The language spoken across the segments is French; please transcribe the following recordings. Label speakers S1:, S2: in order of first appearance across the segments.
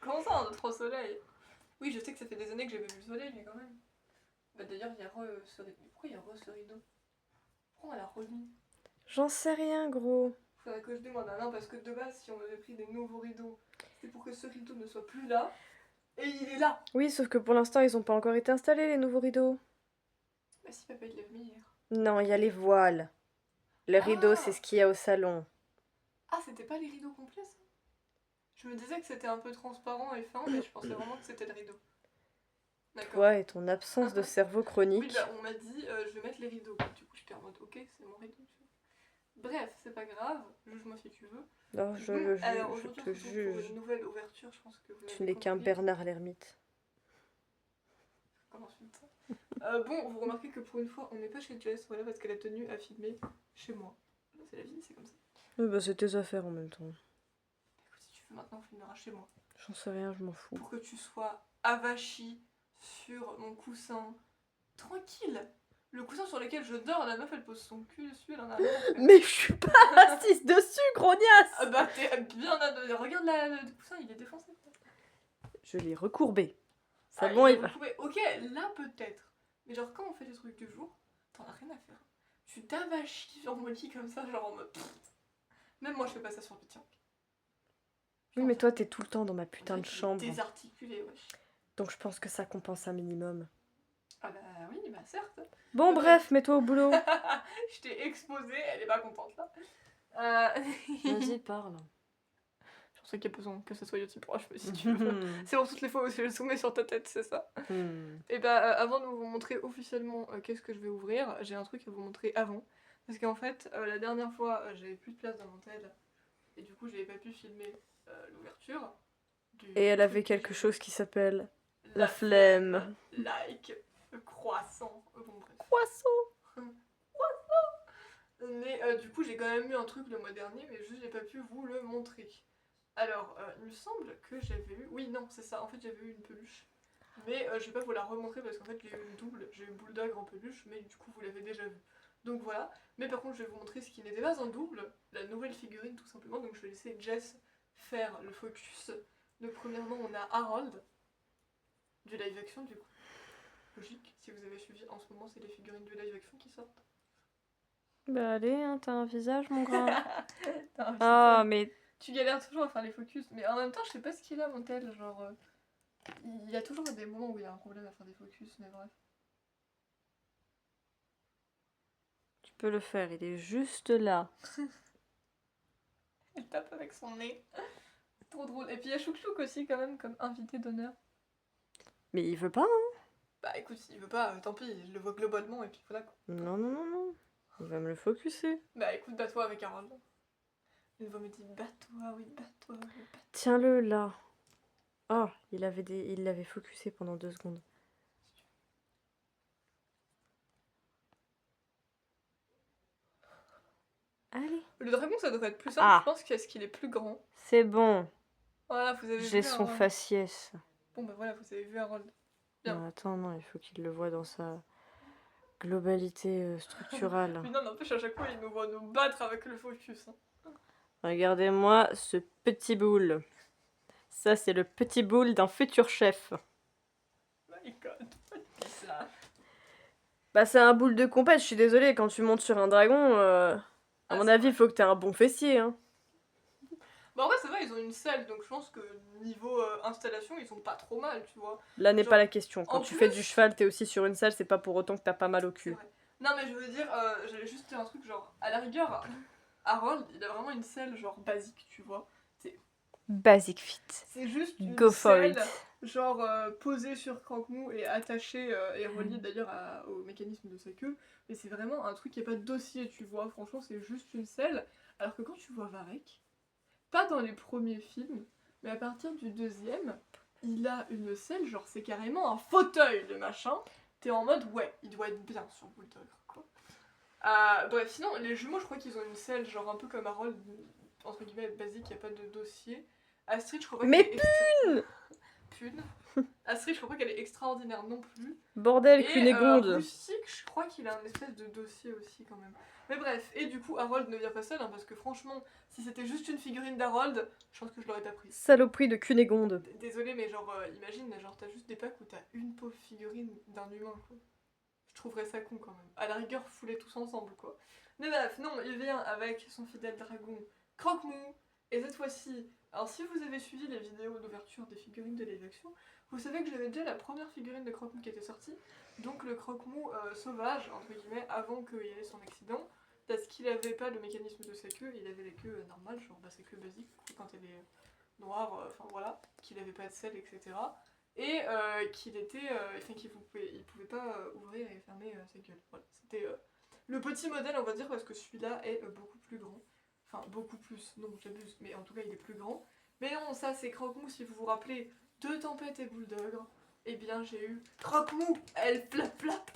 S1: Comment ça, un autre au soleil? Oui, je sais que ça fait des années que j'avais vu le soleil, mais quand même. Bah d'ailleurs, il y a ce rideau. Pourquoi il y a ce rideau? Pourquoi on l'a remis?
S2: J'en sais rien, gros.
S1: Faudrait que je demande à Alain, parce que de base, si on avait pris des nouveaux rideaux, c'était pour que ce rideau ne soit plus là. Et il est là!
S2: Oui, sauf que pour l'instant, ils ont pas encore été installés, les nouveaux rideaux.
S1: Bah si papa il l'a mis hier.
S2: Non, il y a les voiles. Le rideau, c'est
S1: Ah!
S2: ce qu'il y a au salon.
S1: Ah, c'était pas les rideaux complets ça? Je me disais que c'était un peu transparent et fin, mais je pensais vraiment que c'était le rideau. D'accord.
S2: Toi et ton absence de cerveau
S1: Oui,
S2: chronique.
S1: bah on m'a dit je vais mettre les rideaux. Du coup j'étais en mode ok, c'est mon rideau. Tu vois. Bref, c'est pas grave, juge-moi si tu veux.
S2: Non,
S1: Alors
S2: je
S1: aujourd'hui
S2: te
S1: on se retrouve pour
S2: juge.
S1: une nouvelle ouverture, je pense que vous
S2: Tu
S1: l'avez
S2: n'es qu'un
S1: compris.
S2: Bernard l'ermite.
S1: Comment je fais ça bon, vous remarquez que pour une fois on n'est pas chez Jess, voilà, parce qu'elle a tenu à filmer chez moi. C'est la vie, c'est comme ça.
S2: Oui, bah c'est tes affaires en même temps.
S1: Écoute, si tu veux maintenant on filmera chez moi.
S2: J'en sais rien, je m'en fous.
S1: Pour que tu sois avachi sur mon coussin. Tranquille. Le coussin sur lequel je dors, la meuf elle pose son cul dessus, elle en a rien à faire.
S2: Mais je suis pas assise dessus, grognasse.
S1: Ah bah t'es bien regarde le coussin, il est défoncé.
S2: Je l'ai recourbé. C'est
S1: Ah,
S2: bon, il va.
S1: Ok, là peut-être. Mais genre quand on fait des trucs du jour, t'en as rien à faire. Tu t'avachis sur mon lit comme ça, genre en mode... Même moi je fais pas ça sur le tien.
S2: Oui, mais toi, t'es tout le temps dans ma putain
S1: En
S2: de
S1: fait, il est
S2: chambre.
S1: désarticulé, wesh.
S2: Donc je pense que ça compense un minimum.
S1: Ah bah oui, bah certes.
S2: Bon, bref, mets-toi au boulot.
S1: Je t'ai exposée, elle est pas contente là.
S2: Vas-y, parle.
S1: Je pensais qu'il y a besoin que ce soit aussi proche, mais si tu veux. C'est pour toutes les fois où je le soumets sur ta tête, c'est ça. Et bah, avant de vous montrer officiellement qu'est-ce que je vais ouvrir, j'ai un truc à vous montrer avant. Parce qu'en fait, la dernière fois, j'avais plus de place dans mon tel. Et du coup, j'avais pas pu filmer l'ouverture.
S2: Et elle avait quelque chose qui s'appelle la flemme.
S1: Like, croissant. Bon, bref.
S2: Croissant.
S1: Mais du coup, j'ai quand même eu un truc le mois dernier, mais juste j'ai pas pu vous le montrer. Alors, il me semble que j'avais eu... Oui, non, c'est ça, en fait j'avais eu une peluche. Mais je vais pas vous la remontrer parce qu'en fait j'ai eu une double, j'ai eu Bulldog en peluche, mais du coup vous l'avez déjà vu. Donc voilà, mais par contre je vais vous montrer ce qui n'était pas un double, la nouvelle figurine tout simplement, donc je vais laisser Jess faire le focus. Donc premièrement on a Harold, du live action du coup. Logique, si vous avez suivi en ce moment c'est les figurines du live action qui sortent.
S2: Bah allez, hein, t'as un visage, mon grand.
S1: Ah,
S2: Ah, mais...
S1: Tu galères toujours à faire les focus, mais en même temps je sais pas ce qu'il a mon tel, genre... il y a toujours des moments où il y a un problème à faire des focus, mais bref.
S2: Tu peux le faire, il est juste là.
S1: Elle tape avec son nez. C'est trop drôle. Et puis il y a Chouk aussi quand même comme invité d'honneur.
S2: Mais il veut pas, hein.
S1: Bah écoute, s'il veut pas, tant pis, je le vois globalement et puis voilà quoi.
S2: Non, non, non, non. Il va me le focuser.
S1: Bah écoute, bats-toi avec Harold. Une voix me dit bats-toi, oui, bats-toi, oui, bats-toi.
S2: Tiens-le là. Oh, il l'avait focusé pendant 2 secondes. Allez.
S1: Le dragon ça devrait être plus simple,
S2: Ah.
S1: je pense qu'est-ce qu'il est plus grand.
S2: C'est bon.
S1: Voilà, vous avez vu
S2: J'ai son
S1: Harold.
S2: faciès.
S1: Bon bah voilà, vous avez vu Harold. Bien.
S2: Non, attends, non, il faut qu'il le voit dans sa globalité structurale.
S1: Mais non, n'empêche, à chaque fois, il nous voit nous battre avec le focus. Hein.
S2: Regardez-moi ce petit boule. Ça, c'est le petit boule d'un futur chef.
S1: My god, ça.
S2: Bah, c'est un boule de compète, je suis désolée, quand tu montes sur un dragon, à mon avis, il faut que t'aies un bon fessier, hein.
S1: Bah en vrai, ça va, ils ont une selle, donc je pense que niveau installation, ils sont pas trop mal, tu vois.
S2: Là n'est
S1: Genre,
S2: pas la question. Quand
S1: en
S2: tu
S1: plus-
S2: fais du cheval, t'es aussi sur une selle, c'est pas pour autant que t'as pas mal au
S1: C'est
S2: cul.
S1: vrai. Non, mais je veux dire, j'allais juste dire un truc, genre, à la rigueur, Harold, il a vraiment une selle, genre, basique, tu vois.
S2: Basic fit.
S1: C'est juste une
S2: Go for
S1: selle,
S2: it.
S1: genre, posée sur cranque-mou et attachée et reliée d'ailleurs au mécanisme de sa queue. Mais c'est vraiment un truc qui est pas de dossier, tu vois. Franchement, c'est juste une selle. Alors que quand tu vois Varek, pas dans les premiers films, mais à partir du deuxième, il a une selle, genre c'est carrément un fauteuil le machin. T'es en mode ouais, il doit être bien sur Bulldog quoi. Bref, sinon les jumeaux je crois qu'ils ont une selle genre un peu comme Harold, entre guillemets basique, y a pas de dossier. Astrid je crois pas
S2: Mais
S1: qu'elle est
S2: pune
S1: Pune. Astrid, je crois pas qu'elle est extraordinaire non plus.
S2: Bordel,
S1: Et
S2: Cunégonde.
S1: Rustique, je crois qu'il a un espèce de dossier aussi quand même. Mais bref, et du coup Harold ne vient pas seul, hein, parce que franchement, si c'était juste une figurine d'Harold, je pense que je l'aurais pas prise.
S2: Saloperie de Cunégonde.
S1: Désolée, mais genre, imagine, genre t'as juste des packs où t'as une pauvre figurine d'un humain, quoi. Je trouverais ça con quand même. À la rigueur, fouler tous ensemble, quoi. Mais bref, non, il vient avec son fidèle dragon Croque-Mou, et cette fois-ci, alors si vous avez suivi les vidéos d'ouverture des figurines de live action, vous savez que j'avais déjà la première figurine de Croque-Mou qui était sortie, donc le Croque-Mou sauvage, entre guillemets, avant qu'il y ait son accident, parce qu'il avait pas le mécanisme de sa queue, il avait la queue normale, genre sa queue basique, quand elle est noire, enfin voilà, qu'il avait pas de sel, etc. Et qu'il était, enfin il pouvait pas ouvrir et fermer sa gueule. Voilà, c'était le petit modèle, on va dire, parce que celui-là est beaucoup plus grand. Enfin, beaucoup plus, non, j'abuse, mais en tout cas, il est plus grand. Mais non, ça, c'est Croque-Mou, si vous vous rappelez, de Tempête et Boule d'Ogre. Eh bien, j'ai eu Croque-Mou, elle flap flap.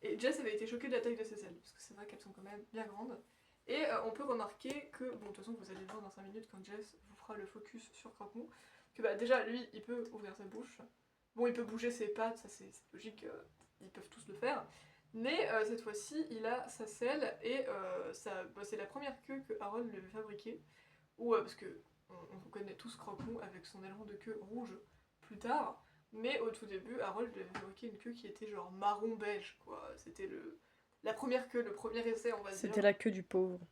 S1: Et Jess avait été choquée de la taille de ses ailes, parce que c'est vrai qu'elles sont quand même bien grandes. Et on peut remarquer que, bon, de toute façon, vous allez le voir dans 5 minutes quand Jess vous fera le focus sur Croque-Mou, que bah, déjà, lui, il peut ouvrir sa bouche. Bon, il peut bouger ses pattes, ça c'est logique, ils peuvent tous le faire. Mais cette fois-ci, il a sa selle et bah, c'est la première queue que Harold lui avait fabriquée. Ou parce que on connaît tous Croque-Mou avec son aileron de queue rouge plus tard. Mais au tout début, Harold lui avait fabriqué une queue qui était genre marron beige, quoi. C'était la première queue, le premier essai, on va dire.
S2: C'était la queue du pauvre.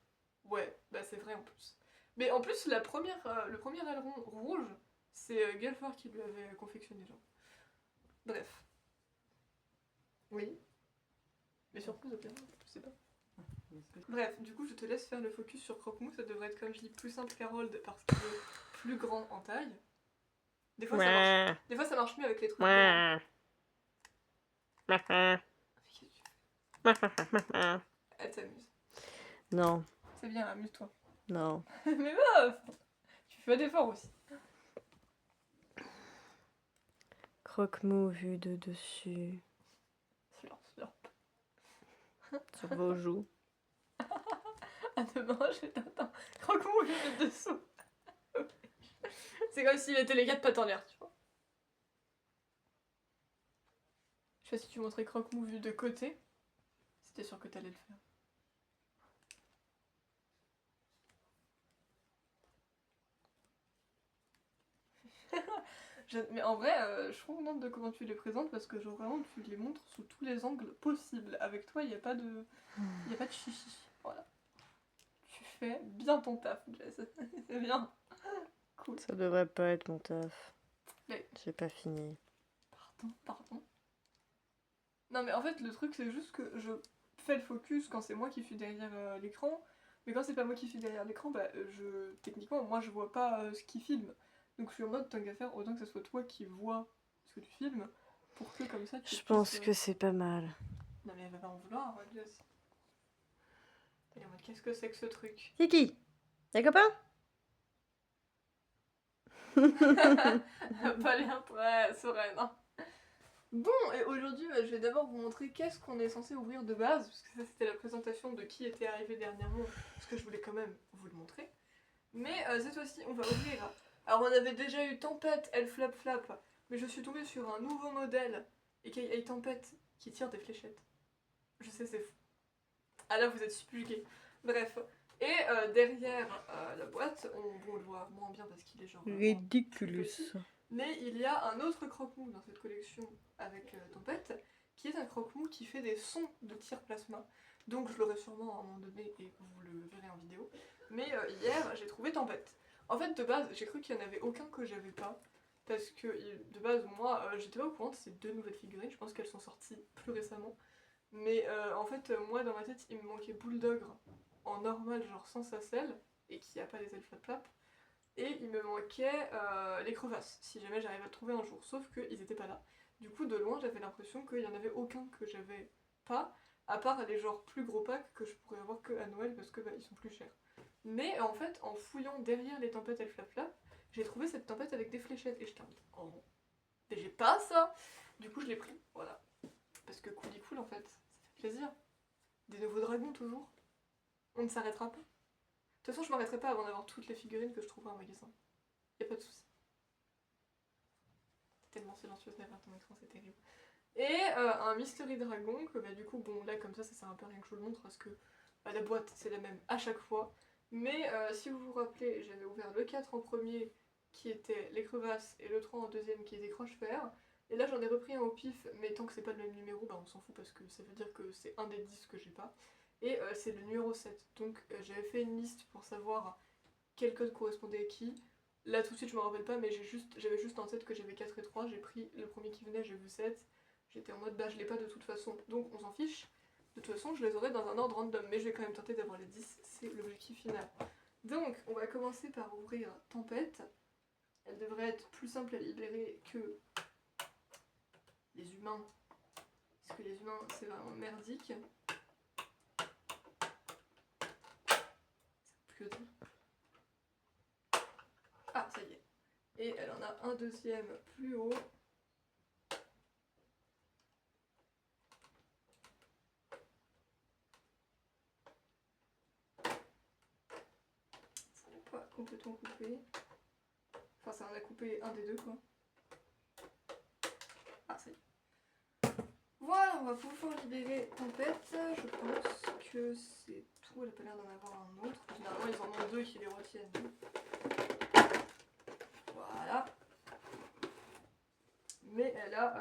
S1: Ouais, bah c'est vrai en plus. Mais en plus, le premier aileron rouge, c'est Gelfar qui lui avait confectionné, genre. Bref. Oui. Mais surprise au pire, je sais pas. Bref, du coup, je te laisse faire le focus sur Croque-Mou. Ça devrait être, comme je dis, plus simple qu'Harold parce qu'il est plus grand en taille. Des fois, ça marche. Des fois, ça marche mieux avec les trucs grands. Elle s'amuse.
S2: Non.
S1: C'est bien, amuse-toi.
S2: Non.
S1: Mais meuf, tu fais d'efforts aussi.
S2: Croque-Mou vu de dessus.
S1: Slurp, slurp.
S2: Sur vos joues.
S1: À demain, je t'attends. Croque-Mou vu de dessous. C'est comme s'il était les quatre pattes en l'air, tu vois. Je sais pas si tu montrais Croque-Mou vu de côté. C'était sûr que t'allais le faire. Mais en vrai, je suis contente de comment tu les présentes parce que genre vraiment tu les montres sous tous les angles possibles. Avec toi, il n'y a pas de chichi. Voilà. Tu fais bien ton taf, Jess. C'est bien. Cool.
S2: Ça devrait pas être mon taf.
S1: Mais...
S2: J'ai pas fini.
S1: Pardon. Non mais en fait le truc c'est juste que je fais le focus quand c'est moi qui suis derrière l'écran. Mais quand c'est pas moi qui suis derrière l'écran, bah techniquement moi je vois pas ce qui filme. Donc je suis en mode tant qu'à faire, autant que ce soit toi qui vois ce que tu filmes, pour que comme ça tu
S2: Je pense que c'est pas mal.
S1: Non mais elle va pas en vouloir, Jess. Elle est en mode qu'est-ce que c'est que ce truc?
S2: Kiki, y'a copain?
S1: Pas l'air très sereine. Hein. Bon, et aujourd'hui, je vais d'abord vous montrer qu'est-ce qu'on est censé ouvrir de base, parce que ça c'était la présentation de qui était arrivé dernièrement, parce que je voulais quand même vous le montrer. Mais cette fois-ci, on va ouvrir. Alors, on avait déjà eu Tempête, elle flap flap, mais je suis tombée sur un nouveau modèle, et Tempête, qui tire des fléchettes. Je sais, c'est fou. Ah là, vous êtes subjugués. Bref. Et derrière la boîte, on le voit moins bien parce qu'il est genre.
S2: Ridiculous.
S1: Mais il y a un autre croque-mou dans cette collection avec Tempête, qui est un croque-mou qui fait des sons de tir plasma. Donc je l'aurai sûrement à un moment donné et vous le verrez en vidéo. Mais hier, j'ai trouvé Tempête. En fait, de base, j'ai cru qu'il n'y en avait aucun que j'avais pas. Parce que de base, moi, j'étais pas au courant de ces deux nouvelles figurines. Je pense qu'elles sont sorties plus récemment. Mais en fait, moi, dans ma tête, il me manquait Bulldogre en normal, genre sans sa selle, et qui a pas les ailes flap-flap. Et il me manquait les crevasses, si jamais j'arrive à le trouver un jour. Sauf qu'ils étaient pas là. Du coup, de loin, j'avais l'impression qu'il y en avait aucun que j'avais pas, à part les genres plus gros packs que je pourrais avoir que à Noël parce que ils sont plus chers. Mais en fait, en fouillant derrière les tempêtes elles flap flap, j'ai trouvé cette tempête avec des fléchettes et j'étais en mode, oh, mais j'ai pas ça. Du coup, je l'ai pris, voilà. Parce que cool en fait, ça fait plaisir. Des nouveaux dragons toujours. On ne s'arrêtera pas. De toute façon, je m'arrêterai pas avant d'avoir toutes les figurines que je trouverai en magasin. Y a pas de souci. tellement silencieuse derrière ton écran, c'est terrible. Et un Mystery Dragon, que bah, du coup, bon, là, comme ça sert un peu à rien que je vous le montre, parce que bah, la boîte, c'est la même à chaque fois. Mais si vous vous rappelez, j'avais ouvert le 4 en premier, qui était les crevasses, et le 3 en deuxième, qui était croche-fer. Et là, j'en ai repris un au pif, mais tant que c'est pas le même numéro, bah, on s'en fout, parce que ça veut dire que c'est un des 10 que j'ai pas. Et c'est le numéro 7. Donc j'avais fait une liste pour savoir quel code correspondait à qui. Là tout de suite je me rappelle pas, mais j'avais juste en tête que j'avais 4 et 3, j'ai pris le premier qui venait, j'ai vu 7. J'étais en mode bah je l'ai pas de toute façon, donc on s'en fiche. De toute façon je les aurai dans un ordre random, mais je vais quand même tenter d'avoir les 10, c'est l'objectif final. Donc on va commencer par ouvrir Tempête. Elle devrait être plus simple à libérer que les humains. Parce que les humains c'est vraiment merdique. Que dire. Ah, ça y est. Et elle en a un deuxième plus haut. Ça n'est pas complètement coupé. Enfin, ça en a coupé un des deux, quoi. Ah, ça y est. Voilà, on va pouvoir libérer Tempête. Je pense que c'est tout. Elle a pas l'air d'en avoir un autre. Généralement, ils en ont deux qui les retiennent. Voilà. Mais elle a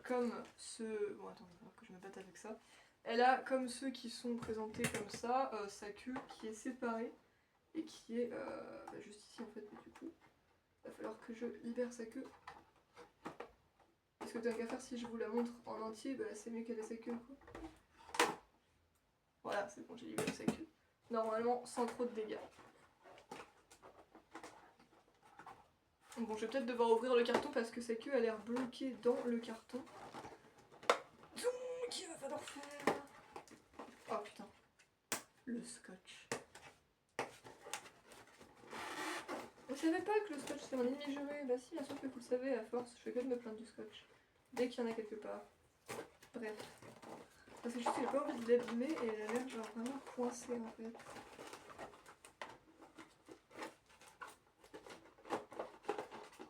S1: comme ceux... Bon, attends, il va falloir que je me batte avec ça. Elle a comme ceux qui sont présentés comme ça, sa queue qui est séparée et qui est bah, juste ici en fait, mais du coup, il va falloir que je libère sa queue. Parce que tant qu'à faire, si je vous la montre en entier, bah, c'est mieux qu'elle ait sa queue quoi. Voilà, c'est bon, j'ai libéré sa queue. Normalement, sans trop de dégâts. Bon, je vais peut-être devoir ouvrir le carton parce que sa queue a l'air bloquée dans le carton. Donc, il va falloir faire... Oh putain. Le scotch. Vous savez pas que le scotch c'est mon ennemi juré? Bah si, bien sûr que vous le savez, à force, je fais que de me plaindre du scotch. Dès qu'il y en a quelque part. Bref. Parce que juste j'ai pas envie de l'abîmer et elle a l'air genre vraiment coincée en fait.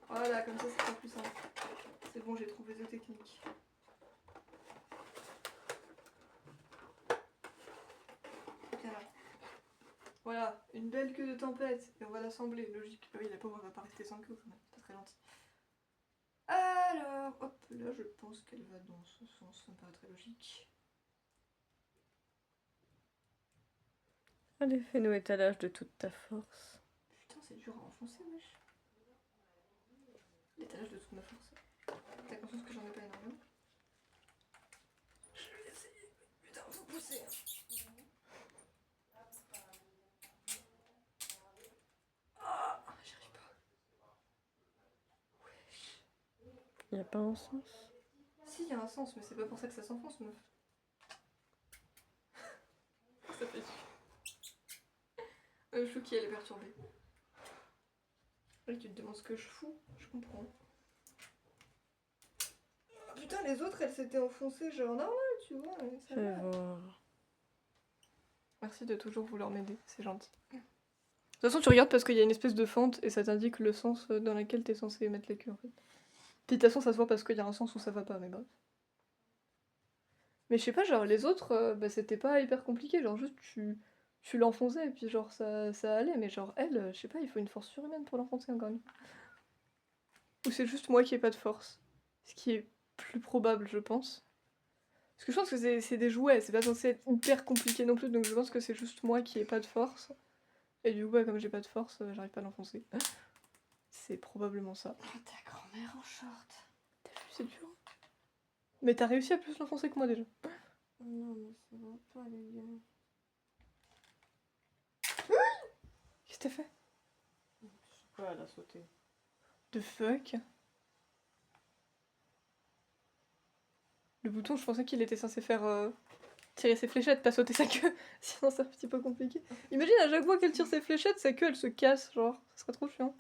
S1: Voilà, comme ça c'est pas plus simple. C'est bon, j'ai trouvé deux techniques. Bien là. Voilà, une belle queue de tempête. Et on va l'assembler, logique. Ah oui, la pauvre elle va pas rester sans queue quand même, c'est pas très gentil. Alors, hop, là je pense qu'elle va dans ce sens, ça me paraît très logique.
S2: Allez, fais-nous étalage de toute ta force.
S1: Putain, c'est dur à enfoncer, wesh. L'étalage de toute ma force. T'as conscience que j'en ai pas énormément? Je vais essayer. Putain, faut pousser. Ah, j'y arrive pas. Wesh.
S2: Y a pas un sens?
S1: Si, y a un sens, mais c'est pas pour ça que ça s'enfonce, meuf. Ça fait du. Chouki, elle est perturbée. Là, tu te demandes ce que je fous, je comprends. Ah, putain, les autres, elles s'étaient enfoncées genre normal, tu vois. Ça
S2: Fais
S1: va.
S2: voir.
S1: Merci de toujours vouloir m'aider, c'est gentil. De toute façon, tu regardes parce qu'il y a une espèce de fente et ça t'indique le sens dans lequel t'es censé mettre la queue en fait. Puis de toute façon, ça se voit parce qu'il y a un sens où ça va pas, mais bref. Mais je sais pas, genre les autres, bah, c'était pas hyper compliqué, genre juste tu l'enfonçais et puis genre ça allait, mais genre elle, je sais pas, il faut une force surhumaine pour l'enfoncer encore une fois. Ou c'est juste moi qui ai pas de force. Ce qui est plus probable, je pense. Parce que je pense que c'est des jouets, c'est pas censé être hyper compliqué non plus, donc je pense que c'est juste moi qui ai pas de force. Et du coup, bah, comme j'ai pas de force, j'arrive pas à l'enfoncer. C'est probablement ça.
S3: Oh, ta grand-mère en short.
S1: T'as vu, c'est dur. Mais t'as réussi à plus l'enfoncer que moi déjà.
S3: Non, mais ça va pas, les gars.
S1: Qu'est-ce que t'as fait?
S3: Ouais, elle a sauté.
S1: The fuck? Le bouton, je pensais qu'il était censé faire tirer ses fléchettes, pas sauter sa queue. Sinon, c'est un petit peu compliqué. Imagine à chaque fois qu'elle tire ses fléchettes, sa queue elle se casse, genre. Ça serait trop chiant.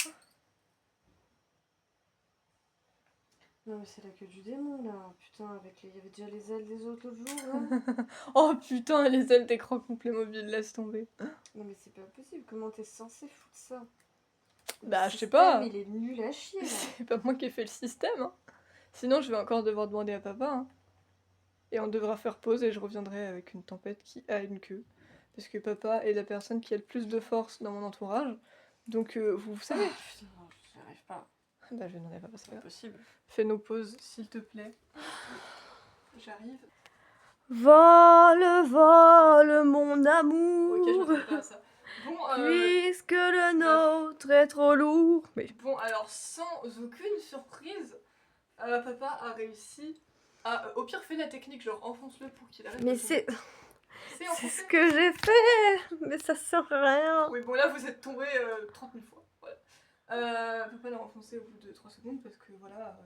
S3: Non, mais c'est la queue du démon, là. Putain, avec les... il y avait déjà les ailes des autres l'autre jour, là.
S1: Oh putain, les ailes d'écran complet mobile, laisse tomber.
S3: Non, mais c'est pas possible. Comment t'es censé foutre ça?
S1: Bah,
S3: Le
S1: je sais pas.
S3: système, il est nul à chier, là.
S1: C'est pas moi qui ai fait le système, hein. Sinon, je vais encore devoir demander à papa. Hein. Et on devra faire pause et je reviendrai avec une tempête qui a une queue. Parce que papa est la personne qui a le plus de force dans mon entourage. Donc, vous savez.
S3: Putain, j'y arrive pas.
S1: Bah, je vais demander à papa, c'est
S3: C'est
S1: pas
S3: pas
S1: grave.
S3: possible.
S1: Fais nos pauses, s'il te plaît. J'arrive.
S2: Vole, vole, mon amour.
S1: Ok, je m'attendais pas à ça. Bon,
S2: Puisque le nôtre est trop lourd. Mais
S1: bon, alors sans aucune surprise, papa a réussi à, au pire, fait la technique, genre enfonce-le pour qu'il arrête.
S2: Mais
S1: de tomber.
S2: c'est
S1: C'est
S2: c'est
S1: enfoncé.
S2: ce que j'ai fait. Mais ça sert à rien.
S1: Oui, bon, là, vous êtes tombé 30 000 fois. Voilà. Papa l'a enfoncé au bout de 3 secondes parce que voilà.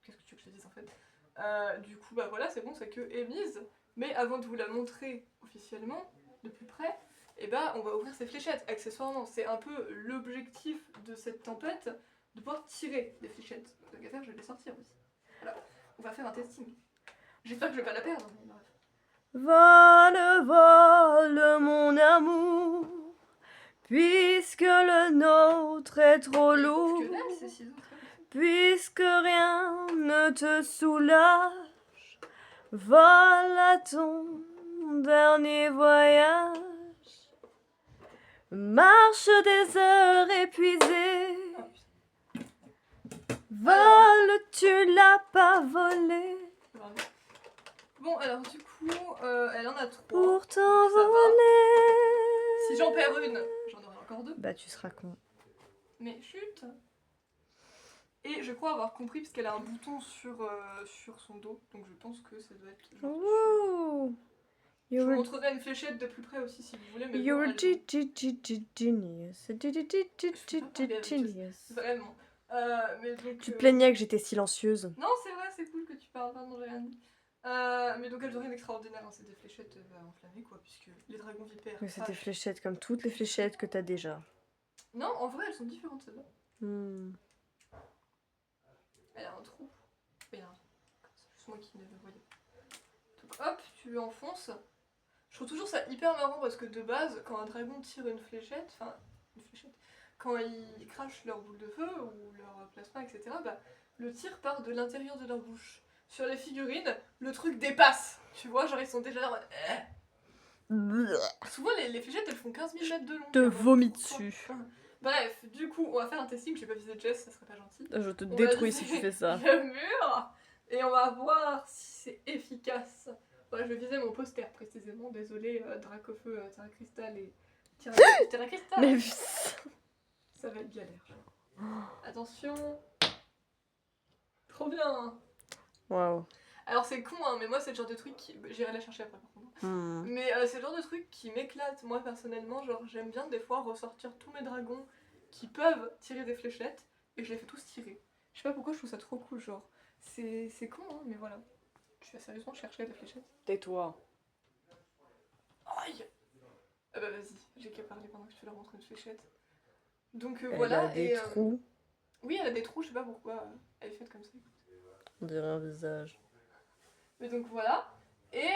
S1: Qu'est-ce que tu veux que je te dise en fait Du coup, bah voilà, c'est bon, c'est que est mise. Mais avant de vous la montrer officiellement, de plus près, et bah on va ouvrir ces fléchettes accessoirement. C'est un peu l'objectif de cette tempête, de pouvoir tirer des fléchettes. Donc à faire, je vais les sortir aussi. Voilà, on va faire un testing. J'espère que je vais pas la perdre. Mais bref.
S2: Vole, vole, mon amour. Puisque le nôtre est trop
S1: Mais
S2: lourd.
S1: que dalle, ces ciseaux, très bien.
S2: Puisque rien ne te soulage, vole à ton dernier voyage. Marche des heures épuisées.
S1: Ah, putain.
S2: Vole, tu l'as pas volé.
S1: Bravo. Bon, alors du coup, elle en a 3.
S2: Pour
S1: Ça va.
S2: t'envoler.
S1: Si j'en perds une, j'en aurai encore 2.
S2: Bah tu seras con.
S1: Mais chut. Et je crois avoir compris parce qu'elle a un bouton sur son dos, donc je pense que ça doit être genre dessus.
S2: Ouh.
S1: Je vous
S2: You're,
S1: montrerai une fléchette de plus près aussi si vous voulez, mais
S2: you're
S1: bon,
S2: a
S1: elle-
S2: genius. Genius.
S1: Vraiment. Mais donc,
S2: Tu te plaignais que j'étais silencieuse.
S1: Non, c'est vrai, c'est cool que tu parles, pardon, j'ai rien dit. Mais donc elles ont rien d'extraordinaire, hein, c'est des fléchettes enflammées quoi, puisque les dragons vipères.
S2: Mais c'est des
S1: Ah,
S2: fléchettes comme toutes les fléchettes que t'as déjà.
S1: non, en vrai elles sont différentes celles-là.
S2: Hmm.
S1: Elle a un trou. Il y a un trou. C'est juste moi qui ne le voyais. Donc hop, tu enfonces. Je trouve toujours ça hyper marrant parce que de base, quand un dragon tire une fléchette, quand ils crachent leur boule de feu ou leur plasma, etc., bah, le tir part de l'intérieur de leur bouche. Sur les figurines, le truc dépasse. Tu vois, genre ils sont déjà là en mode, Souvent les fléchettes elles font 15 000 mètres de long.
S2: Te
S1: alors,
S2: vomis
S1: pourquoi
S2: dessus.
S1: Bref, du coup, on va faire un testing. J'ai pas visé Jess, ça serait pas gentil.
S2: Je te
S1: On va
S2: détruis si
S1: viser
S2: tu fais ça.
S1: le mur et on va voir si c'est efficace. Ouais, je vais viser mon poster précisément. Désolé, Dracofeu, Terra Cristal et Terra Cristal.
S2: Mais
S1: Ça va être galère. Attention. Trop bien.
S2: waouh.
S1: Alors c'est con, hein, mais moi c'est le genre de truc qui... J'irai la chercher après par contre.
S2: Hmm.
S1: Mais c'est le genre de truc qui m'éclate, moi personnellement. Genre j'aime bien des fois ressortir tous mes dragons qui peuvent tirer des fléchettes et je les fais tous tirer. Je sais pas pourquoi je trouve ça trop cool, genre. C'est con, hein, mais voilà. Tu vas sérieusement chercher des fléchettes?
S3: Tais-toi.
S1: Aïe. Ah bah vas-y, j'ai qu'à parler pendant que je te leur montre une fléchette. Donc
S2: Elle
S1: voilà,
S2: a des
S1: et...
S2: trous.
S1: Oui, elle a des trous, je sais pas pourquoi elle est faite comme ça.
S2: On dirait un visage.
S1: Mais donc voilà. Et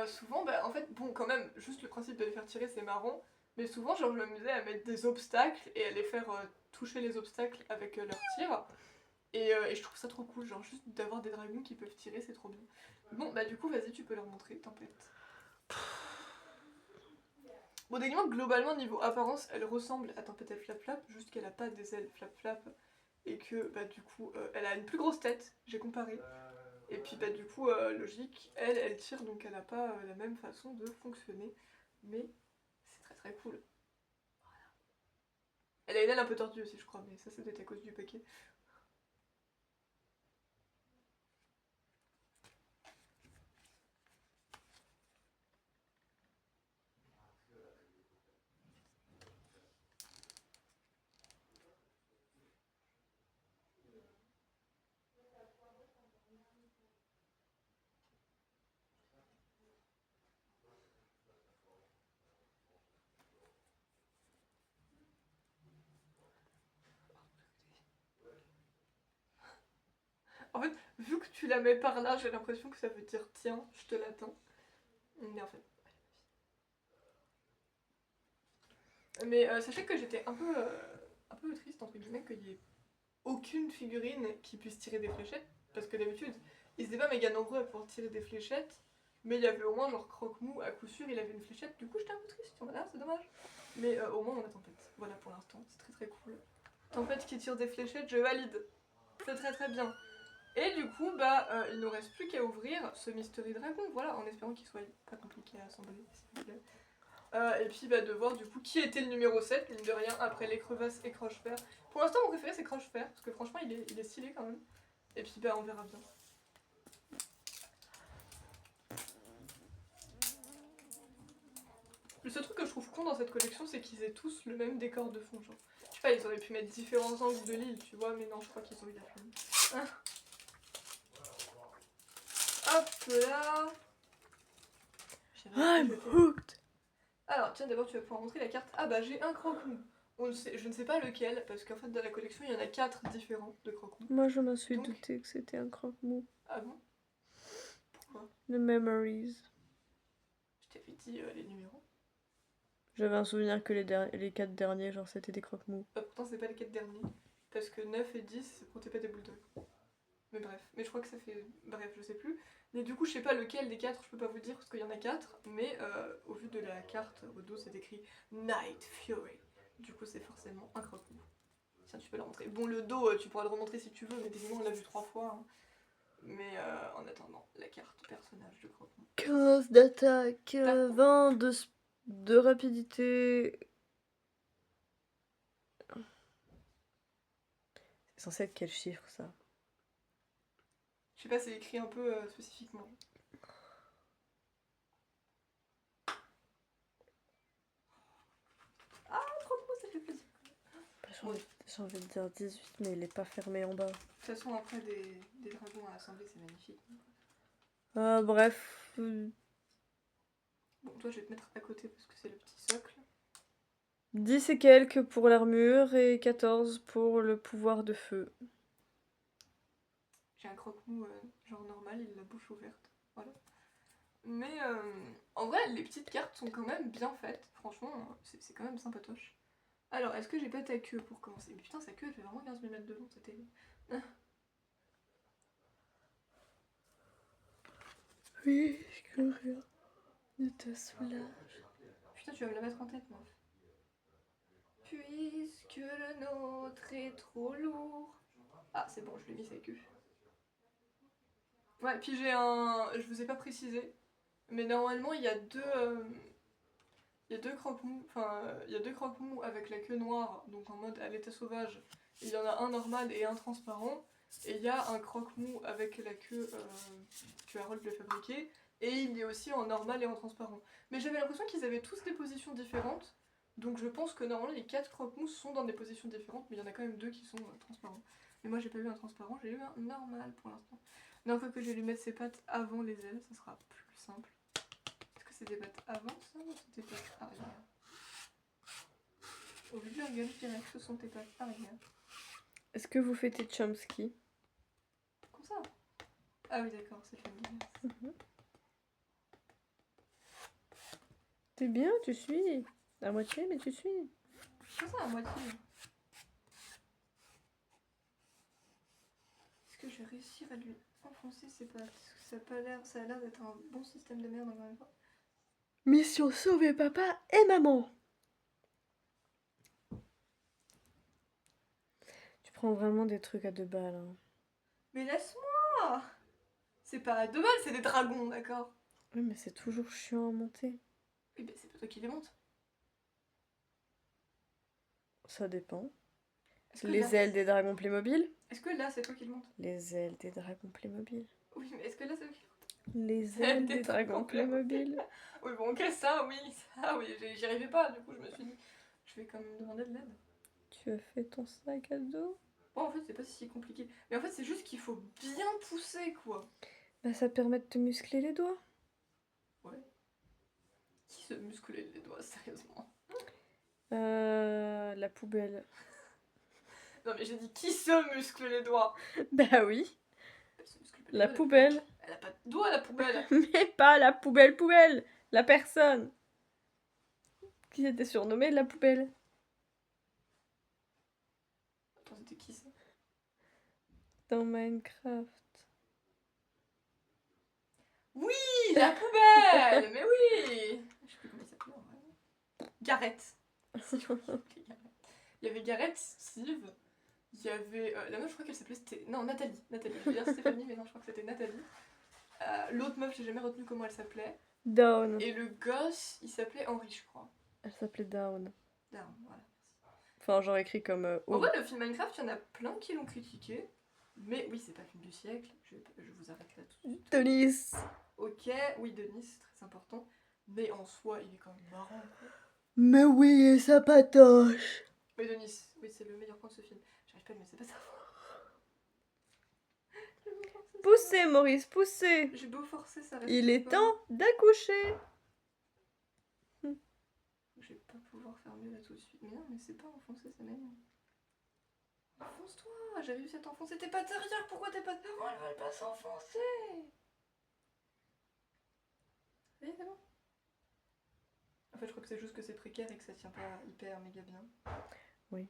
S1: souvent, bah, en fait, bon, quand même, juste le principe de les faire tirer, c'est marrant. Mais souvent, genre, je m'amusais à mettre des obstacles et à les faire toucher les obstacles avec leur tir. Et je trouve ça trop cool, genre, juste d'avoir des dragons qui peuvent tirer, c'est trop bien. Bon, bah, du coup, vas-y, tu peux leur montrer, tempête. Bon, techniquement, globalement, niveau apparence, elle ressemble à Tempête Flap Flap, juste qu'elle a pas des ailes Flap Flap. Et que, bah, du coup, elle a une plus grosse tête, j'ai comparé. Et puis bah du coup, logique, elle tire donc elle n'a pas la même façon de fonctionner. Mais c'est très très cool. Voilà. Elle a une aile un peu tordue aussi je crois, mais ça c'est peut-être à cause du paquet. En fait, vu que tu la mets par là, j'ai l'impression que ça veut dire tiens, je te l'attends. Mais en fait. Mais sachez que j'étais un peu triste entre guillemets qu'il y ait aucune figurine qui puisse tirer des fléchettes. Parce que d'habitude, ils étaient pas méga nombreux à pouvoir tirer des fléchettes, mais il y avait au moins genre Croque-Mou, à coup sûr, il avait une fléchette, du coup j'étais un peu triste, voilà, c'est dommage. Mais au moins on a Tempête, voilà pour l'instant, c'est très très cool. Tempête qui tire des fléchettes, je valide. C'est très très bien. Et du coup, il nous reste plus qu'à ouvrir ce Mystery Dragon, voilà, en espérant qu'il soit pas compliqué à assembler, s'il vous plaît. Et puis de voir du coup qui était le numéro 7, mine de rien, après les crevasses et Croche-Fer. Pour l'instant, mon préféré c'est Croche-Fer, parce que franchement, il est stylé quand même. Et puis on verra bien. Le seul truc que je trouve con dans cette collection, c'est qu'ils aient tous le même décor de fond, genre. Je sais pas, ils auraient pu mettre différents angles de l'île, tu vois, mais non, je crois qu'ils ont eu la flemme. Hop là.
S2: I'm hooked.
S1: Alors, tiens, d'abord, tu vas pouvoir montrer la carte. Ah j'ai un Croque-Mou. Je ne sais pas lequel, parce qu'en fait, dans la collection, il y en a 4 différents de Croque-Mou.
S2: Moi, je me suis
S1: Donc-
S2: douté que c'était un croque-mou.
S1: Ah bon? Pourquoi?
S2: The Memories.
S1: Je t'avais dit les numéros.
S2: J'avais un souvenir que les 4 derniers, genre, c'était des croque-mou.
S1: Pourtant, c'est pas les 4 derniers. Parce que 9 et 10, c'est Protépète des Bulldogs. Mais bref. Mais je crois que ça fait. Bref, je sais plus. Mais du coup, je sais pas lequel des 4, je peux pas vous dire, parce qu'il y en a 4. Mais au vu de la carte au dos, c'est écrit Night Fury. Du coup, c'est forcément un croque-mou. Tiens, tu peux la montrer. Bon, le dos, tu pourras le remontrer si tu veux, mais décidément, on l'a vu 3 fois. Hein. Mais en attendant, la carte personnage de croque-mou.
S2: 15 d'attaque,
S1: Par
S2: 20 de rapidité. C'est censé être quel chiffre, ça?
S1: Je sais pas, c'est écrit un peu spécifiquement. Ah, croque-mou, ça fait plaisir.
S2: J'ai envie de dire 18, mais il est pas fermé en bas.
S1: De toute façon, après, des dragons à assembler, c'est magnifique.
S2: Ah, bref.
S1: Bon, toi, je vais te mettre à côté parce que c'est le petit socle.
S2: 10 et quelques pour l'armure et 14 pour le pouvoir de feu.
S1: J'ai un croque-mou genre normal, il a la bouche ouverte. Voilà. Mais en vrai, les petites cartes sont quand même bien faites. Franchement, c'est quand même sympatoche. Alors, est-ce que j'ai pas ta queue pour commencer? Mais putain, sa queue, elle fait vraiment 15 mm de long, cette télé.
S2: Oui, je rien ne te soulage.
S1: Putain, tu vas me la mettre en tête, moi. Puisque le nôtre est trop lourd. Ah, c'est bon, je lui ai mis sa queue. Ouais, puis j'ai un... Je vous ai pas précisé, mais normalement, il y a deux croque-mous, il y a deux croque-mous avec la queue noire, donc en mode à l'état sauvage. Il y en a un normal et un transparent. Et il y a un croque-mou avec la queue que Harold lui a fabriquée. Et il est aussi en normal et en transparent. Mais j'avais l'impression qu'ils avaient tous des positions différentes. Donc je pense que normalement les 4 croque-mous sont dans des positions différentes, mais il y en a quand même 2 qui sont transparents. Mais moi j'ai pas eu un transparent, j'ai eu un normal pour l'instant. Mais enfin que je vais lui mettre ses pattes avant les ailes, ça sera plus simple. Est-ce que c'est des pattes avant ça ou c'est des pattes arrière? Au vu de leur gueule, je dirais que ce sont tes pattes arrière.
S2: Est-ce que vous fêtez Chomsky?
S1: Comme ça? Ah oui d'accord, c'est familier.
S2: T'es bien, tu suis. À moitié, mais tu suis.
S1: Comme ça à moitié. Est-ce que je vais réussir à lui enfoncer ses pattes? Parce que ça a l'air d'être un bon système de merde en même temps.
S2: Mission sauver papa et maman. Tu prends vraiment des trucs à 2 balles. Hein.
S1: Mais laisse-moi! C'est pas à 2 balles, c'est des dragons, d'accord?
S2: Oui, mais c'est toujours chiant à monter.
S1: Oui, mais c'est pas toi qui les montes.
S2: Ça dépend.
S1: Est-ce que
S2: Les
S1: là...
S2: ailes des dragons Playmobil?
S1: Est-ce que là, c'est toi qui le montes?
S2: Les ailes des dragons Playmobil.
S1: Oui, mais est-ce que là, c'est toi qui
S2: Les ailes des dragons Playmobil.
S1: Oui, bon, ok, ça, oui, j'y arrivais pas, du coup, je me suis dit, je vais quand même demander de l'aide.
S2: Tu as fait ton sac à dos?
S1: Bon, en fait, c'est pas si compliqué. Mais en fait, c'est juste qu'il faut bien pousser, quoi.
S2: Bah, ça permet de te muscler les doigts.
S1: Ouais. Qui se muscle les doigts, sérieusement?
S2: La poubelle.
S1: Non, mais j'ai dit qui se muscle les doigts?
S2: Bah oui,
S1: Elle se muscle pas les
S2: la
S1: doigts,
S2: poubelle.
S1: Elle a pas de doigts, la poubelle.
S2: Mais pas la poubelle. La personne qui était surnommée la poubelle.
S1: Attends, c'était qui ça?
S2: Dans Minecraft.
S1: Oui, la poubelle. Mais oui. Je sais plus comment il s'appelait en vrai. Gareth. Si, je crois qu'il s'appelait Gareth. Il y avait Gareth, Steve. Il y avait la meuf, je crois qu'elle s'appelait non, Nathalie. Nathalie. Je veux dire Stéphanie, mais non, je crois que c'était Nathalie. L'autre meuf, j'ai jamais retenu comment elle s'appelait.
S2: Down.
S1: Et le gosse, il s'appelait Henri, je crois.
S2: Elle s'appelait Down.
S1: Down, voilà.
S2: Enfin, genre écrit comme
S1: En
S2: O.
S1: vrai, le film Minecraft, il y en a plein qui l'ont critiqué. Mais oui, c'est pas le film du siècle. Je vous arrête là tout de suite.
S2: Denis.
S1: Ok, oui, Denis, c'est très important. Mais en soi, il est quand même marrant. Quoi.
S2: Mais oui, et sa patoche.
S1: Mais Denis, oui, c'est le meilleur point de ce film. J'arrive pas à le mettre, c'est pas ça.
S2: Poussez, Maurice, poussez.
S1: J'ai beau forcer, ça reste.
S2: Il est
S1: pas.
S2: temps d'accoucher.
S1: Je vais pas pouvoir faire mieux là tout de suite. Mais non, mais c'est pas enfoncé, c'est mignon. Enfonce-toi, j'avais vu cette enfoncer. T'es pas derrière, pourquoi t'es pas devant? Elle va pas s'enfoncer. Oui, c'est bon. En fait, je crois que c'est juste que c'est précaire et que ça tient pas hyper méga bien.
S2: Oui.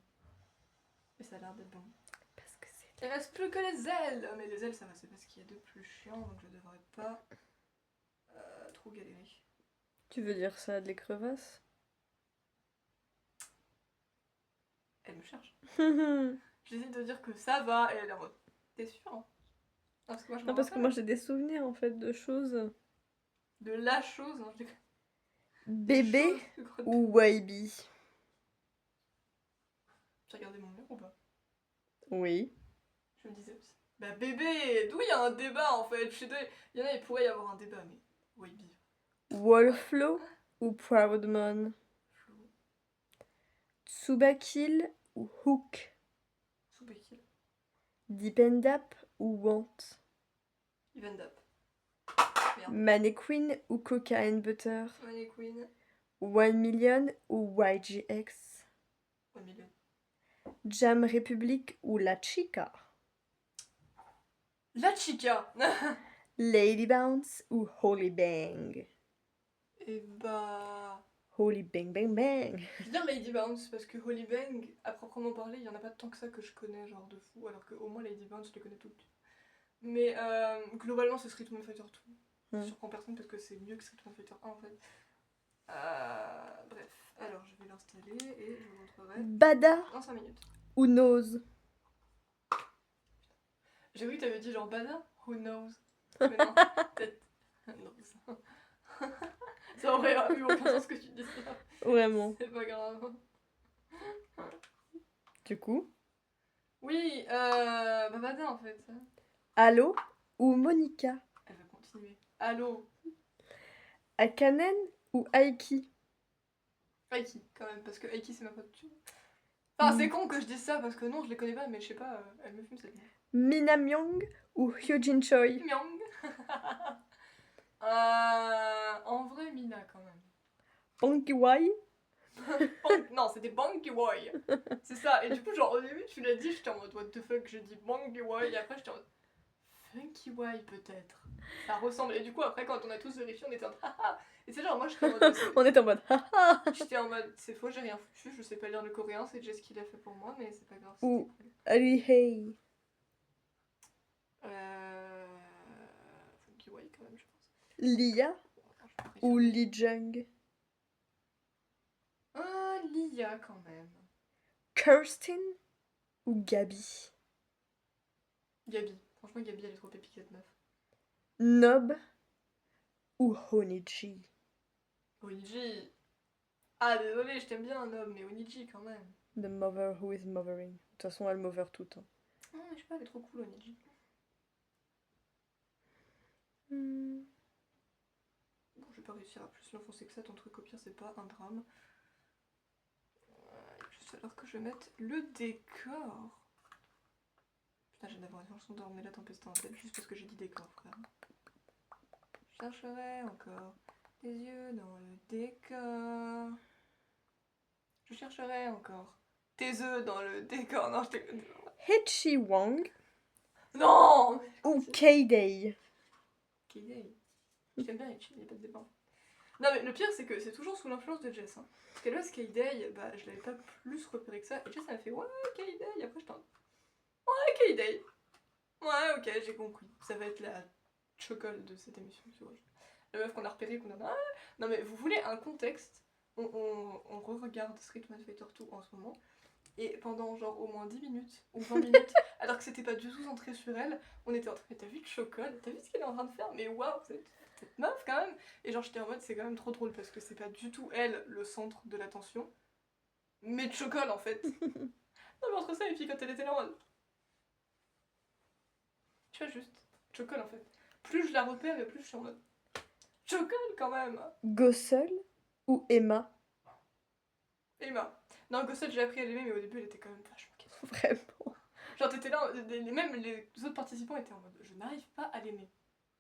S1: Et ça a l'air d'être bon.
S2: Parce que c'est...
S1: Il reste plus que les ailes. Mais les ailes, ça va, c'est pas ce qu'il y a de plus chiant, donc je devrais pas trop galérer.
S2: Tu veux dire ça de les crevasses?
S1: Elle me cherche.
S2: Non,
S1: J'hésite de dire que ça va, et elle est en mode, t'es sûre hein? Parce que moi, je m'en
S2: parce que
S1: rappelle.
S2: moi j'ai des souvenirs en fait de choses.
S1: De la chose, hein, je déconne.
S2: Bébé
S1: Des choses plus grandes.
S2: ou Waibi?
S1: Tu as regardé mon mur ou pas?
S2: Oui.
S1: Je me disais aussi. Bah bébé, d'où il y a un débat en fait. Je suis désolée. Il y en a, il pourrait y avoir un débat, mais Waibi.
S2: Wallflow ou Proudmon?
S1: Flo.
S2: Tsubakil ou Hook?
S1: Soubekil.
S2: Dipendap ou Want?
S1: Even Dap. Merde.
S2: Mannequin ou Coca and Butter?
S1: Money Queen.
S2: 1 Million ou YGX?
S1: 1 million.
S2: Jam Republic ou La Chica?
S1: La Chica.
S2: Lady Bounce ou Holy Bang?
S1: Et bah.
S2: Holy Bang Bang Bang!
S1: Je veux dire Lady Bounce parce que Holy Bang, à proprement parler, il y en a pas tant que ça que je connais, genre de fou, alors que au moins Lady Bounce, je les connais toutes. Mais globalement, c'est Street Fighter 2. Je surprends personne parce que c'est mieux que Street Fighter 1 en fait. Bref, alors je vais l'installer et je vous montrerai
S2: Bada
S1: dans 5 minutes.
S2: ou Nose?
S1: J'ai vu que t'avais dit genre Bada, who knows? Mais non, peut-être. Knows. Ça aurait eu aucun sens que tu te dises ça.
S2: Vraiment.
S1: C'est pas grave.
S2: Du coup,
S1: Oui, bah Bada en fait.
S2: Allo ou Monica?
S1: Elle va continuer. Allô?
S2: Akanen ou Aiki?
S1: Aiki, quand même, parce que Aiki c'est ma pote. Enfin, c'est con que je dise ça parce que non, je les connais pas, mais je sais pas, elle me fume cette meuf.
S2: Mina Myung ou Hyojin Choi?
S1: Myung. En vrai, Mina quand même.
S2: Ponky Wai?
S1: Non, c'était Banky Boy. C'est ça. Et du coup, genre au début, tu l'as dit, j'étais en mode what the fuck, j'ai dit Banky Boy. Et après, j'étais en mode Funky Boy peut-être. Ça ressemble. Et du coup, après, quand on a tous vérifié, on était en mode haha. Et c'est genre, moi, j'étais en mode.
S2: On est en mode haha!
S1: J'étais en mode, c'est faux, j'ai rien foutu, je sais pas lire le coréen, c'est Jess qui l'a fait pour moi, mais c'est pas grave.
S2: Ou
S1: C'était cool.
S2: Rihei?
S1: Funky Boy quand même, je pense.
S2: Lia
S1: Attends, je vais
S2: ou
S1: vérifier.
S2: Lee Jung?
S1: Lia quand même.
S2: Kirsten ou Gabi?
S1: Gabi. Franchement, Gabi, elle est trop épique cette meuf.
S2: Nob ou Honichi?
S1: Oniji. Ah, désolé, je t'aime bien un homme, mais Oniji quand même.
S2: The mother who is mothering. De toute façon, elle mother tout. Hein.
S1: Non, mais je sais pas, elle est trop cool, Oniji. Bon, je vais pas réussir à plus l'enfoncer que ça, ton truc au pire, c'est pas un drame. Il va juste falloir que je mette le décor. Putain, j'ai d'avoir une chanson d'Ornella Tempesta en tête juste parce que j'ai dit décor, frère. Je chercherai encore des yeux dans le décor. Je chercherai encore tes œufs dans le décor. Non, je t'ai...
S2: Hitchi Wong
S1: Non.
S2: ou K-Day?
S1: K-Day. Je t'aime bien, il n'y a pas de débat. Non, mais le pire, c'est que c'est toujours sous l'influence de Jess. Hein. Parce qu'elle, K-Day, bah, je l'avais pas plus repéré que ça. Et Jess, elle m'a fait ouais, K-Day. Après, j'étais en ouais, K-Day. Ouais, ok, j'ai compris. Ça va être la Chocol de cette émission, tu vois. La meuf qu'on a repérée, qu'on a... Ah non mais vous voulez un contexte? On re-regarde Street Fighter 2 en ce moment. Et pendant genre au moins 10 minutes ou 20 minutes, alors que c'était pas du tout centré sur elle, on était en train de... T'as vu Chocol? T'as vu ce qu'elle est en train de faire? Mais waouh, cette meuf quand même! Et genre j'étais en mode c'est quand même trop drôle parce que c'est pas du tout elle le centre de l'attention, mais Chocol en fait. Non mais entre ça et puis quand elle était là en mode... Tu vois juste, Chocol en fait. Plus je la repère et plus je suis en mode... Chocol quand même!
S2: Gossel ou Emma?
S1: Emma. Non, Gossel j'ai appris à l'aimer mais au début elle était quand même vachement casse.
S2: Vraiment.
S1: Genre t'étais là, même les autres participants étaient en mode je n'arrive pas à l'aimer.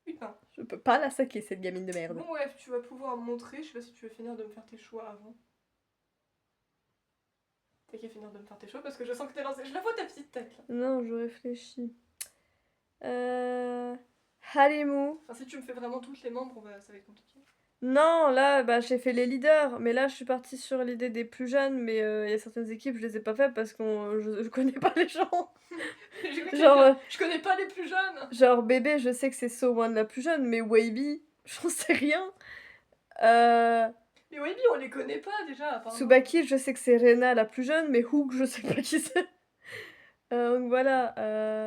S1: Putain.
S2: Je peux pas la saquer, cette gamine de merde.
S1: Bon bref, tu vas pouvoir me montrer, je sais pas si tu veux finir de me faire tes choix avant. T'as qu'à finir de me faire tes choix parce que je sens que t'es lancée. Je la vois ta petite tête là.
S2: Non, je réfléchis. Harimu.
S1: Enfin si tu me fais vraiment toutes les membres, ça va être compliqué.
S2: Non, là, bah, j'ai fait les leaders, mais là, je suis partie sur l'idée des plus jeunes, mais il y a certaines équipes, je les ai pas faites parce que je connais pas les gens. Genre,
S1: Je connais pas les plus jeunes.
S2: genre, bébé, je sais que c'est So-One la plus jeune, mais Weibi, j'en sais rien. Euh,
S1: Mais Weibi, on les connaît pas déjà, apparemment.
S2: Tsubaki, je sais que c'est Rena la plus jeune, mais Hook, je sais pas qui c'est. Donc voilà.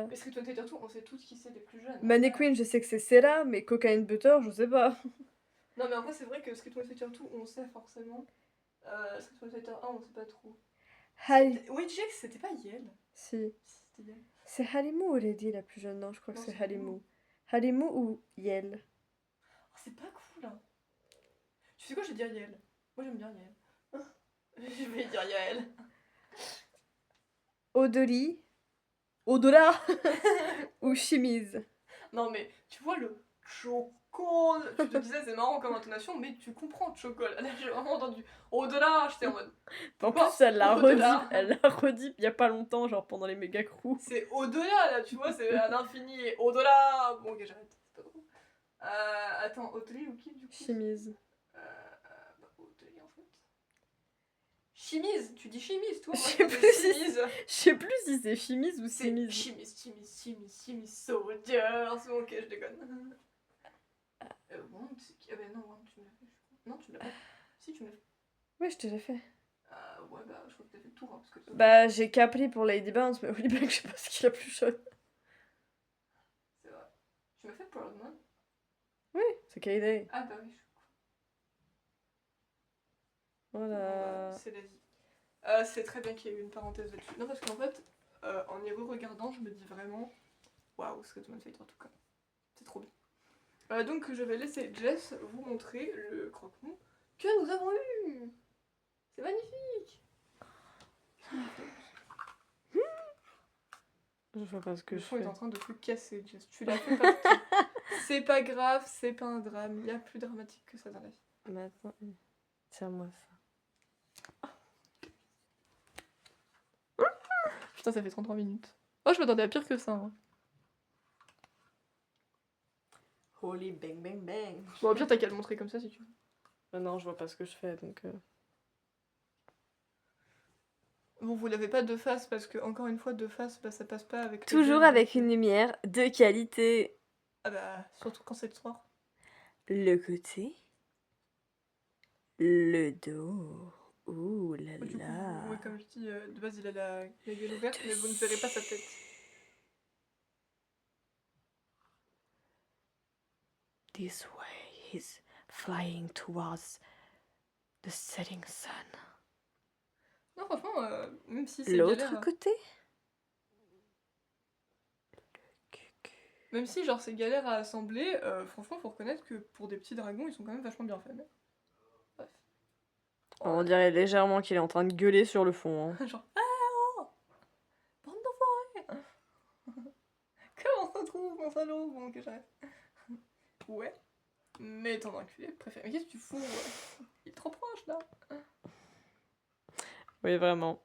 S1: Mais Street Fighter 2, on sait tous qui c'est les plus jeunes.
S2: Mannequin, je sais que c'est Serra, mais Cocaine Butter, je sais pas.
S1: Non, mais en vrai, c'est vrai que Street Fighter 2, on sait forcément. Street Fighter 1, on sait pas trop. Oui, Jax, c'était pas Yel.
S2: Si.
S1: C'était Yel.
S2: C'est Harimu ou Lady la plus jeune? Non, je crois
S1: Non,
S2: que c'est
S1: c'est
S2: Harimu. Harimu ou Yel?
S1: Oh, c'est pas cool, hein. Tu sais quoi, je vais dire Yel. Moi, j'aime bien Yel. Je vais dire Yael.
S2: Odori? Odora? Ou Shimiz?
S1: Non, mais tu vois le chocolat. Tu te disais, c'est marrant comme intonation, mais tu comprends chocolat. Là, j'ai vraiment entendu au-delà. J'étais en mode.
S2: En
S1: Quoi
S2: plus, elle l'a
S1: Au-delà.
S2: redit, elle l'a redit il y a pas longtemps, genre pendant les méga crews.
S1: C'est au-delà, là, tu vois, c'est à l'infini. Et au-delà. Bon, ok, j'arrête. C'est pas drôle. Attends, Audrey ou qui du coup?
S2: Shimiz.
S1: Audrey en fait. Chimise, tu dis chimise, toi?
S2: Je
S1: Moi,
S2: sais
S1: dis
S2: plus si
S1: chimise.
S2: Je sais plus si c'est Shimiz ou
S1: C'est
S2: Shimiz.
S1: chimise, soldier. C'est bon, ok, je déconne. Wand, c'est qui? Ah bah non, Wand, tu me l'as fait, je crois. Non, tu me l'as pas fait. Si, tu me l'as fait.
S2: Ouais, je te l'ai fait.
S1: Ouais, bah, je crois que t'as fait le tour, hein, parce que...
S2: Bah, j'ai Capri pour Lady Bounce, mais Holly Black, je sais pas ce qu'il a plus jaune.
S1: C'est vrai. Tu m'as fait Proudman?
S2: Oui, c'est Kayday.
S1: Ah bah oui, je crois.
S2: Voilà.
S1: C'est la vie. C'est très bien qu'il y ait eu une parenthèse là-dessus. Non, parce qu'en fait, en y regardant, je me dis vraiment, waouh, ce que tu m'as fait en tout cas. C'est trop bien. Donc, je vais laisser Jess vous montrer le croque-mou que nous avons eu. C'est magnifique.
S2: Je sais pas ce que
S1: Le
S2: je
S1: fond est
S2: fais.
S1: en train de se casser, Jess. Tu l'as fait partie. C'est pas grave, c'est pas un drame. Il y a plus dramatique que ça dans la vie.
S2: Maintenant, tiens-moi ça.
S1: Putain, ça fait 33 minutes. Oh, je m'attendais à pire que ça. Hein.
S3: Holy bang bang bang.
S1: Bon, au pire, t'as qu'à le montrer comme ça si tu veux.
S2: Non, je vois pas ce que je fais, donc...
S1: Bon, vous l'avez pas de face parce que, encore une fois, de face, bah, ça passe pas avec. le
S2: Toujours
S1: gel,
S2: avec
S1: donc,
S2: une lumière de qualité.
S1: Ah bah, surtout quand c'est le soir.
S2: Le côté. Le dos. Ouh là
S1: Du coup,
S2: là.
S1: oui, comme je dis, de base, il a la gueule ouverte, mais vous ne verrez pas sa tête.
S2: This way he's flying towards the setting sun.
S1: Non, franchement, même si c'est
S2: L'autre
S1: galère.
S2: côté?
S1: Même si, genre, c'est galère à assembler, franchement, faut reconnaître que pour des petits dragons, ils sont quand même vachement bien faits. Mais... Bref.
S2: On dirait légèrement qu'il est en train de gueuler sur le fond. Hein.
S1: Genre, ah oh bande d'enfoirés. Comment ça se trouve, mon salaud? Bon, ok, j'arrête. Ouais. Mais ton enculé préféré. Mais qu'est-ce que tu fous? Ouais. Il est trop proche là.
S2: Oui, vraiment.